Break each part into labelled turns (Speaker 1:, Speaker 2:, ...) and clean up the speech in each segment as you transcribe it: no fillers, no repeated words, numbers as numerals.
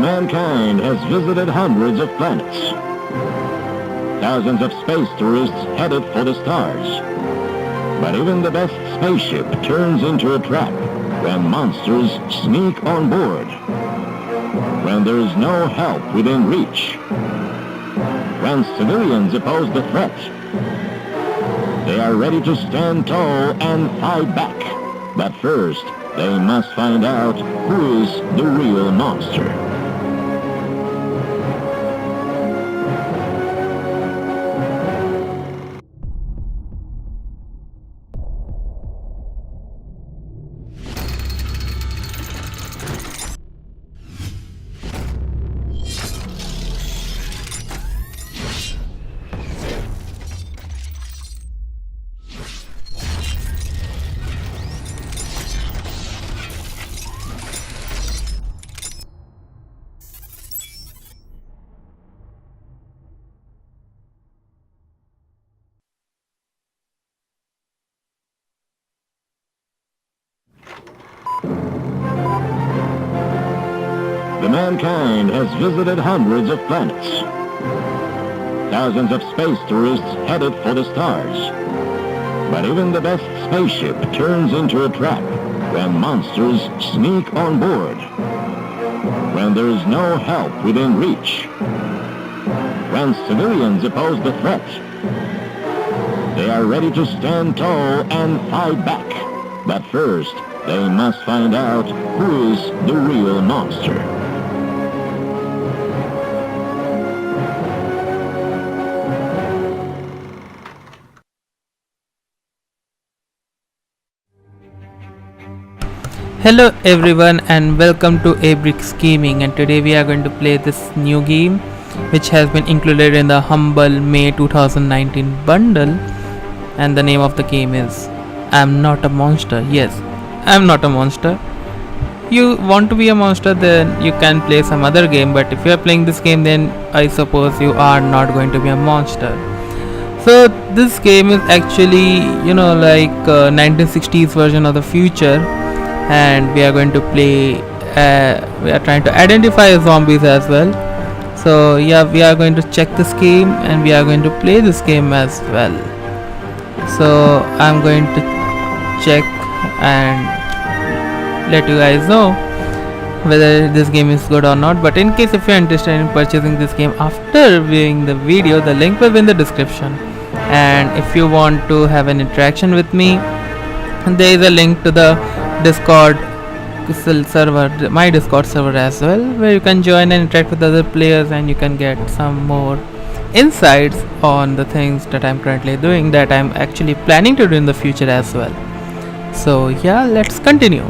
Speaker 1: Mankind has visited hundreds of planets. Thousands of space tourists headed for the stars. But even the best spaceship turns into a trap when monsters sneak on board. When there is no help within reach. When civilians oppose the threat. They are ready to stand tall and fight back. But first, they must find out who is the real monster. Mankind has visited hundreds of planets. Thousands of space tourists headed for the stars. But even the best spaceship turns into a trap when monsters sneak on board. When there is no help within reach. When civilians oppose the threat. They are ready to stand tall and fight back. But first, they must find out who is the real monster.
Speaker 2: Hello everyone and welcome to Abrix Gaming, and today we are going to play this new game which has been included in the Humble May 2019 bundle, and the name of the game is I'm Not a Monster. Yes, I'm not a monster. You want to be a monster, then you can play some other game, but if you are playing this game, then I suppose you are not going to be a monster. So this game is actually, like 1960s version of the future, and we are going to play, we are trying to identify zombies as well. So yeah, we are going to check this game and we are going to play this game as well. So I'm going to check and let you guys know whether this game is good or not. But in case if you are interested in purchasing this game after viewing the video, the link will be in the description. And if you want to have an interaction with me, there is a link to the Discord server, my Discord server as well, where you can join and interact with other players, and you can get some more insights on the things that I'm currently doing, that I'm actually planning to do in the future as well. So yeah, let's continue.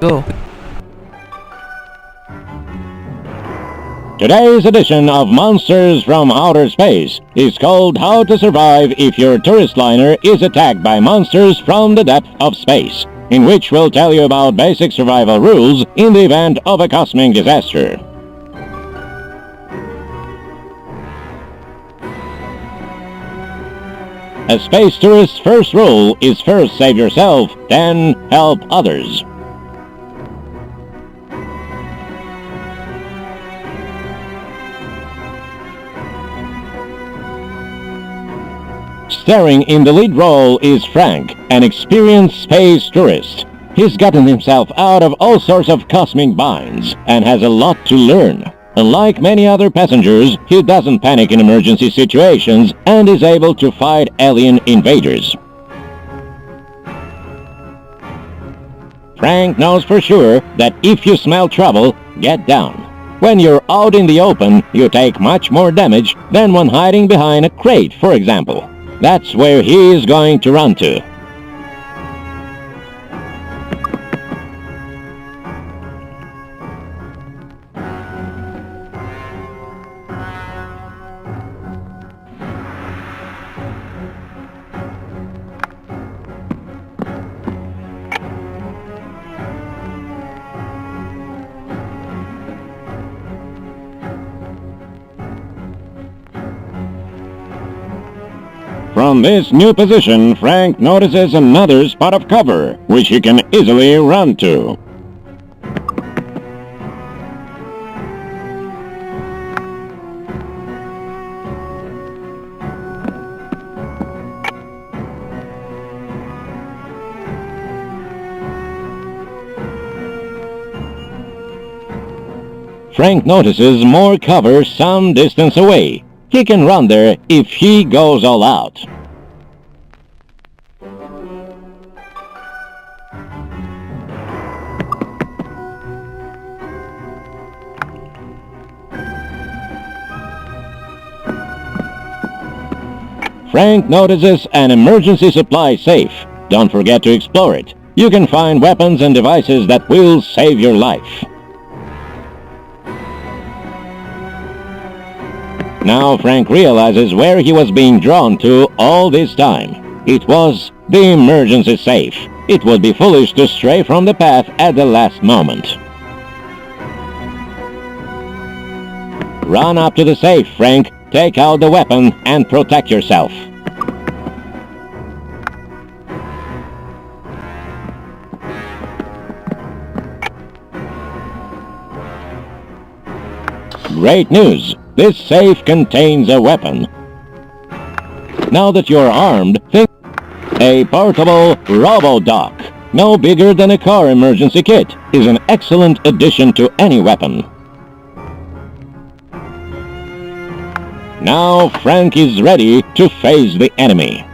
Speaker 2: Go.
Speaker 1: Today's edition of Monsters from Outer Space is called How to Survive If Your Tourist Liner is Attacked by Monsters from the Depth of Space, in which we'll tell you about basic survival rules in the event of a cosmic disaster. A space tourist's first rule is first save yourself, then help others. Starring in the lead role is Frank, an experienced space tourist. He's gotten himself out of all sorts of cosmic binds and has a lot to learn. Unlike many other passengers, he doesn't panic in emergency situations and is able to fight alien invaders. Frank knows for sure that if you smell trouble, get down. When you're out in the open, you take much more damage than when hiding behind a crate, for example. That's where he is going to run to. From this new position, Frank notices another spot of cover, which he can easily run to. Frank notices more cover some distance away. He can run there if he goes all out. Frank notices an emergency supply safe. Don't forget to explore it. You can find weapons and devices that will save your life. Now Frank realizes where he was being drawn to all this time. It was the emergency safe. It would be foolish to stray from the path at the last moment. Run up to the safe, Frank. Take out the weapon and protect yourself. Great news! This safe contains a weapon. Now that you're armed, think a portable robo-dock, no bigger than a car emergency kit, is an excellent addition to any weapon. Now Frank is ready to face the enemy.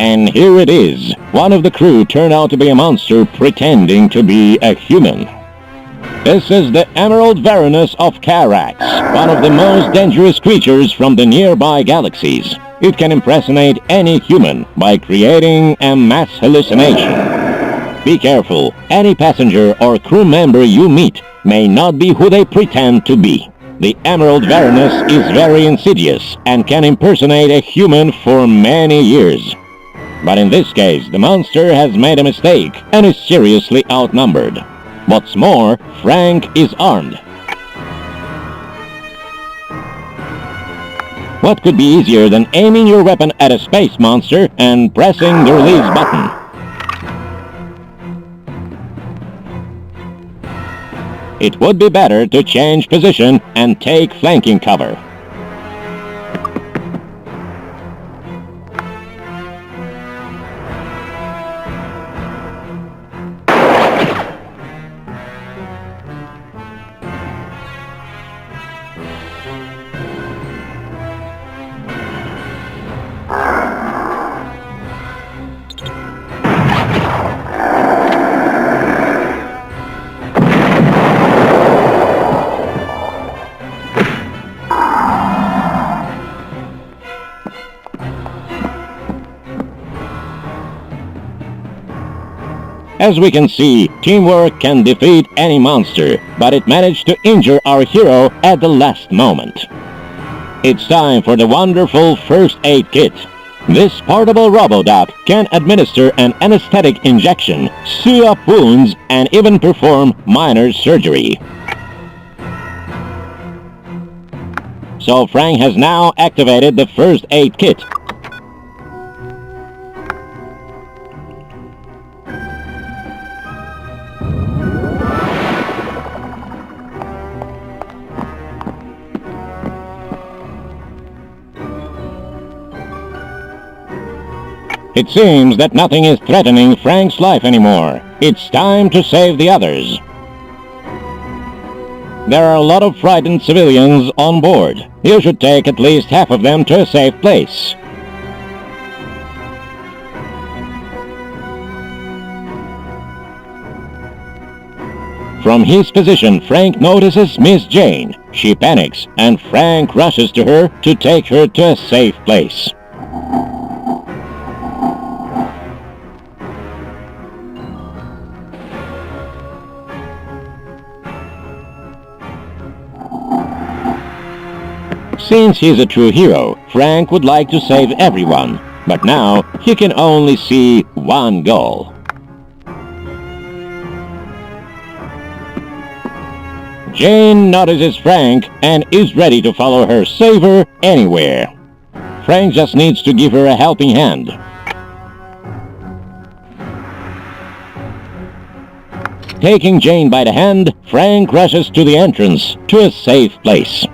Speaker 1: And here it is. One of the crew turned out to be a monster pretending to be a human. This is the Emerald Varanus of Carax, one of the most dangerous creatures from the nearby galaxies. It can impersonate any human by creating a mass hallucination. Be careful. Any passenger or crew member you meet may not be who they pretend to be. The Emerald Varanus is very insidious and can impersonate a human for many years. But in this case, the monster has made a mistake and is seriously outnumbered. What's more, Frank is armed. What could be easier than aiming your weapon at a space monster and pressing the release button? It would be better to change position and take flanking cover. As we can see, teamwork can defeat any monster, but it managed to injure our hero at the last moment. It's time for the wonderful first aid kit. This portable robodoc can administer an anesthetic injection, sew up wounds, and even perform minor surgery. So Frank has now activated the first aid kit. It seems that nothing is threatening Frank's life anymore. It's time to save the others. There are a lot of frightened civilians on board. You should take at least half of them to a safe place. From his position, Frank notices Miss Jane. She panics, and Frank rushes to her to take her to a safe place. Since he's a true hero, Frank would like to save everyone, but now he can only see one goal. Jane notices Frank and is ready to follow her, save her anywhere. Frank just needs to give her a helping hand. Taking Jane by the hand, Frank rushes to the entrance to a safe place.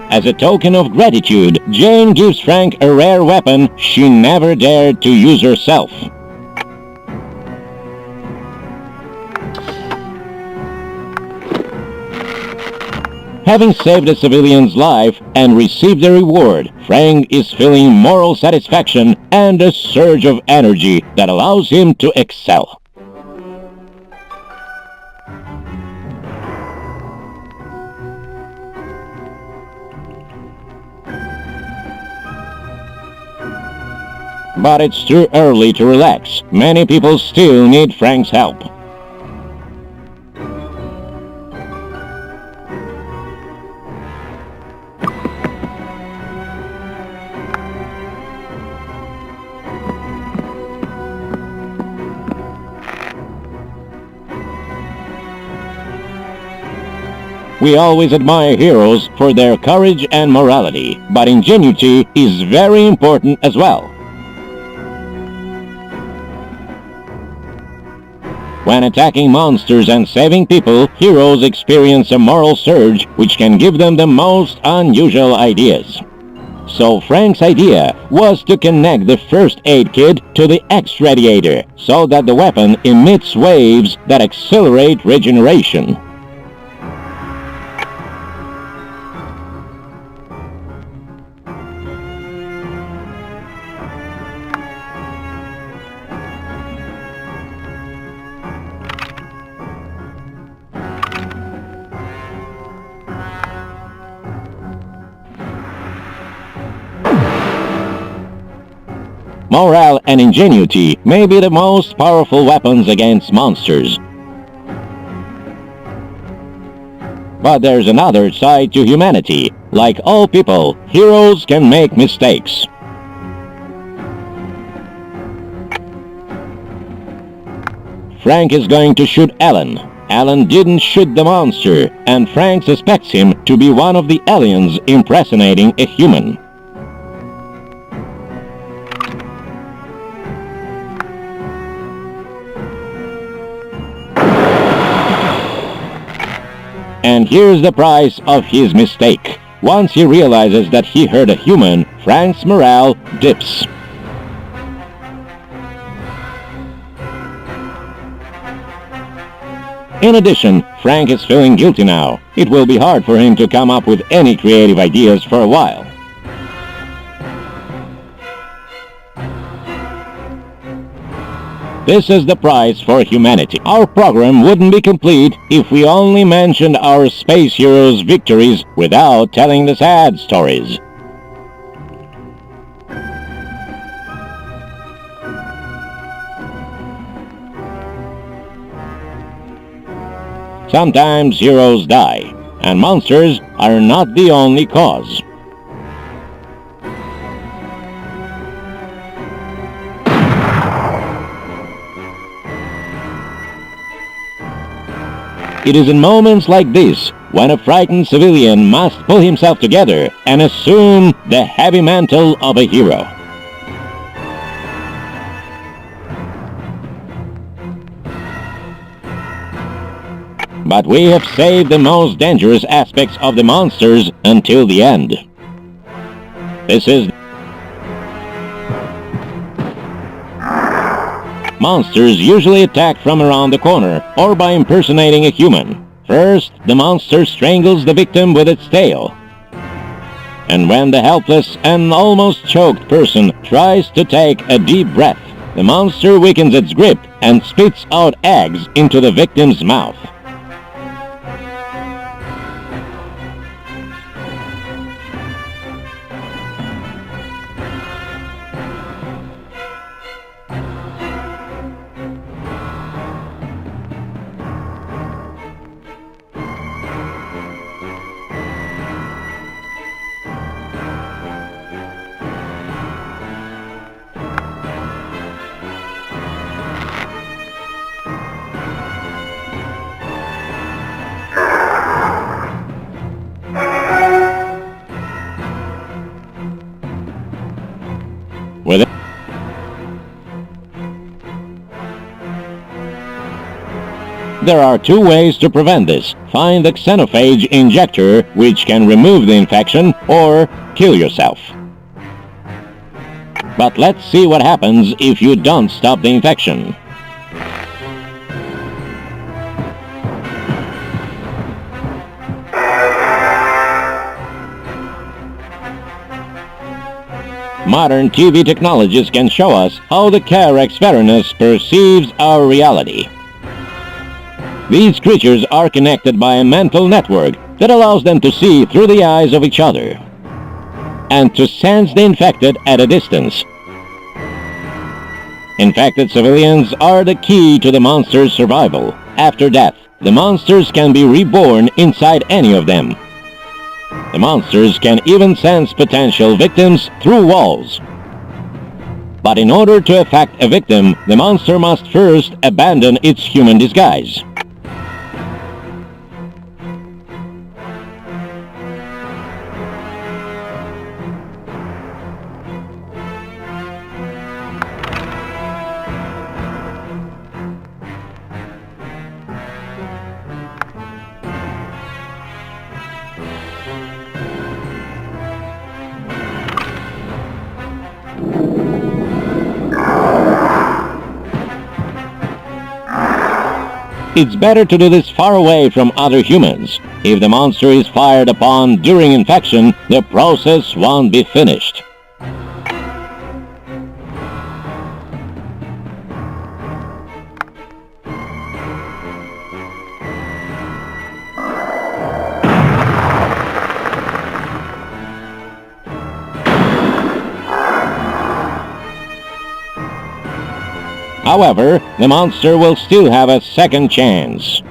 Speaker 1: As a token of gratitude, Jane gives Frank a rare weapon she never dared to use herself. Having saved a civilian's life and received a reward, Frank is feeling moral satisfaction and a surge of energy that allows him to excel. But it's too early to relax. Many people still need Frank's help. We always admire heroes for their courage and morality, but ingenuity is very important as well. When attacking monsters and saving people, heroes experience a moral surge which can give them the most unusual ideas. So Frank's idea was to connect the first aid kit to the X-radiator so that the weapon emits waves that accelerate regeneration. Morale and ingenuity may be the most powerful weapons against monsters. But there's another side to humanity. Like all people, heroes can make mistakes. Frank is going to shoot Alan. Alan didn't shoot the monster, and Frank suspects him to be one of the aliens impersonating a human. And here's the price of his mistake. Once he realizes that he hurt a human, Frank's morale dips. In addition, Frank is feeling guilty now. It will be hard for him to come up with any creative ideas for a while. This is the price for humanity. Our program wouldn't be complete if we only mentioned our space heroes' victories without telling the sad stories. Sometimes heroes die, and monsters are not the only cause. It is in moments like this when a frightened civilian must pull himself together and assume the heavy mantle of a hero. But we have saved the most dangerous aspects of the monsters until the end. Monsters usually attack from around the corner or by impersonating a human. First, the monster strangles the victim with its tail. And when the helpless and almost choked person tries to take a deep breath, the monster weakens its grip and spits out eggs into the victim's mouth. With it, there are two ways to prevent this. Find the xenophage injector, which can remove the infection, or kill yourself. But let's see what happens if you don't stop the infection. Modern TV technologies can show us how the Carex Varanus perceives our reality. These creatures are connected by a mental network that allows them to see through the eyes of each other and to sense the infected at a distance. Infected civilians are the key to the monster's survival. After death, the monsters can be reborn inside any of them. The monsters can even sense potential victims through walls. But in order to affect a victim, the monster must first abandon its human disguise. It's better to do this far away from other humans. If the monster is fired upon during infection, the process won't be finished. However, the monster will still have a second chance.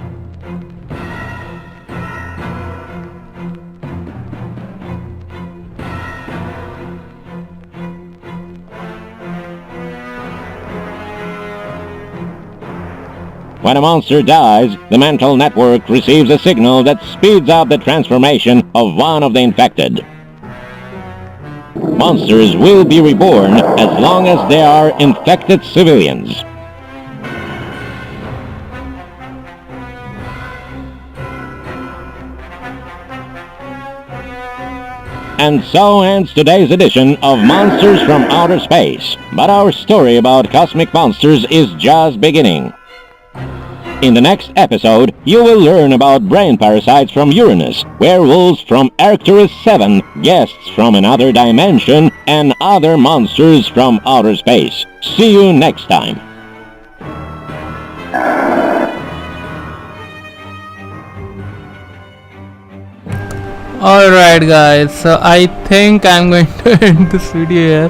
Speaker 1: When a monster dies, the mental network receives a signal that speeds up the transformation of one of the infected. Monsters will be reborn as long as they are infected civilians. And so ends today's edition of Monsters from Outer Space. But our story about cosmic monsters is just beginning. In the next episode, you will learn about brain parasites from Uranus, werewolves from Arcturus 7, guests from another dimension, and other monsters from outer space. See you next time.
Speaker 2: Alright guys, so I think I'm going to end this video here.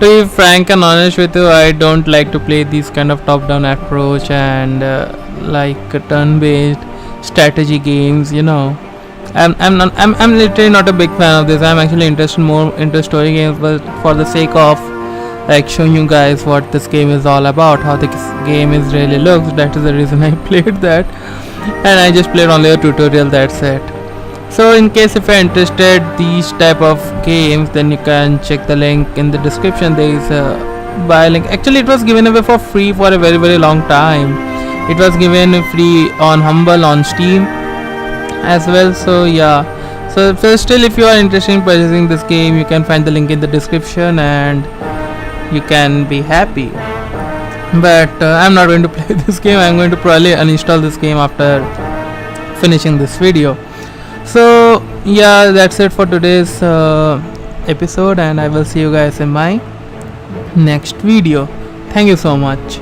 Speaker 2: To be frank and honest with you, I don't like to play these kind of top-down approach and turn-based strategy games. You know, I'm literally not a big fan of this. I'm actually interested more into story games, but for the sake of like showing you guys what this game is all about, how this game is really looks, that is the reason I played that, and I just played only a tutorial. That's it. So in case if you're interested these type of games, then you can check the link in the description. There is a buy link. Actually, it was given away for free for a very long time. It was given free on Humble, on Steam as well. So yeah, so still if you are interested in purchasing this game, you can find the link in the description and you can be happy. but I'm not going to play this game. I'm going to probably uninstall this game after finishing this video. So yeah, that's it for today's episode, and I will see you guys in my next video. Thank you so much.